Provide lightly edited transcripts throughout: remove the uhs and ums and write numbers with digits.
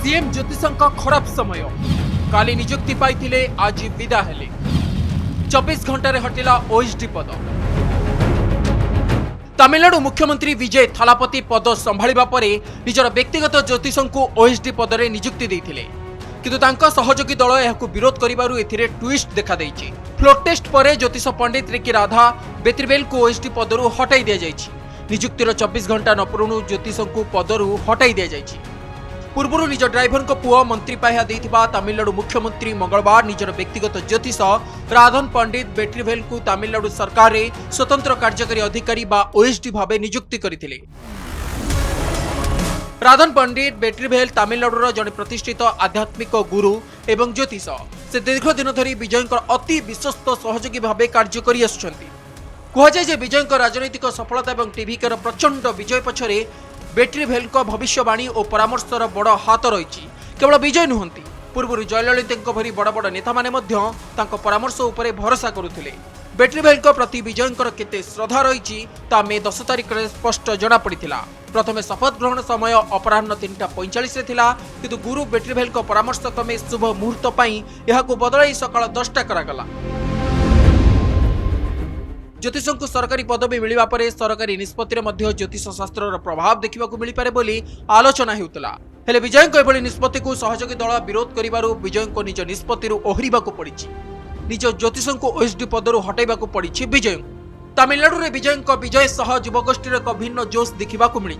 CM ज्योतिषंक खराब समय काली नियुक्ति पाइथिले आज विदा हेले 24 घंटे हटिला ओएसडी पद। तमिलनाडु मुख्यमंत्री विजय थालापति पद संभाळिबा परे निजर व्यक्तिगत ज्योतिषंकु ओएसडी पदरे नियुक्ति देइथिले, किंतु तांका सहयोगी दल एहाकु विरोध करिबारु एथिरे ट्विस्ट देखा देइछि। फ्लोर टेस्ट परे ज्योतिष पंडित रिकी राधा बेत्रिवेल को ओएसडी पदरु हटाई दिया जाइछि। नियुक्तिर 24 घंटा न पुरुणु ज्योतिषंकु पदरु हटाई दिया जाइछि। पूर्व निज ड्राइवर को पुओ मंत्री पाया देथिबा तमिलनाडु मुख्यमंत्री मंगलवार निजर व्यक्तिगत ज्योतिष राधन पंडित बेट्रिवेल को तमिलनाडु सरकार रे स्वतंत्र कार्यकारी अधिकारी बा ओएसडी भावे नियुक्ति करथिले। राधन पंडित बेट्रिवेल तमिलनाडुर जने प्रतिष्ठित आध्यात्मिक गुरु एवं ज्योतिष। से दीर्घ दिन धरी विजयंकर अति विश्वस्त सहयोगी भावे कार्य करि आछुछंती। कुहाଯାଏ जे विजयंकर राजनैतिक सफलता एवं टीवीकर प्रचंड विजय पछरे बेट्रिवेल को भविष्यवाणी और परामर्शर बड़ हाथ रही। केवल विजय नुहंती, पूर्व जयललिता भरी बड़ बड़ नेता माने मध्य तांको परामर्श उपरे भरोसा करुथिले। बेट्रिवेल को प्रति विजयंकर केते श्रद्धा रही ता मे 10 तारिख रे स्पष्ट जना पड़िथिला। प्रथमे शपथ ग्रहण समय अपराह्न 3:45 रे थिला, किंतु गुरु बेट्रिवेल को परामर्श क्रमे शुभ मुहूर्त पई एहाकु बदलाई सकाळ 10टा करागला। ज्योतिषों को सरकारी पदवी मिलिबा परे सरकारी निष्पत्ति मध्य ज्योतिष शास्त्र प्रभाव देखा मिल पारे बोली आलोचना हेउतला। हेले विजय को एभली निष्पत्ति को सहयोगी दल विरोध करिबारु विजय को निज निष्पत्ति ओहरिबा को पड़िछि। निज ज्योतिषों को ओएसडी पदरु हटाइबा को पड़िछि विजय। तमिलनाडु रे विजय विजय सह युवगोष्ठी एक भिन्न जोश देखा मिली।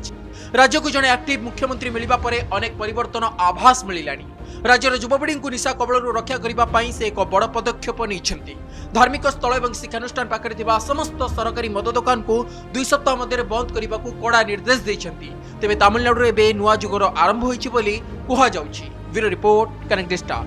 राज्य को जड़े एक्टिव मुख्यमंत्री मिलिबा परे अनेक परिवर्तन आभास मिलिलानी। राज्यर युवपीढ़ी को निशा कबलरू रक्षा करने से एक बड़ पदक्षेप नहीं। धार्मिक स्थल और शिक्षानुष्ठान पाखे थिबा समस्त सरकारी मद दुकान को 2 सप्ताह मध्य बंद करने को कड़ा निर्देश देइछन्ति। तेबे तमिलनाडु रे नुआ जुगर आरंभ होइछि बोली कुहा जाउछि। Bureau report, connect star.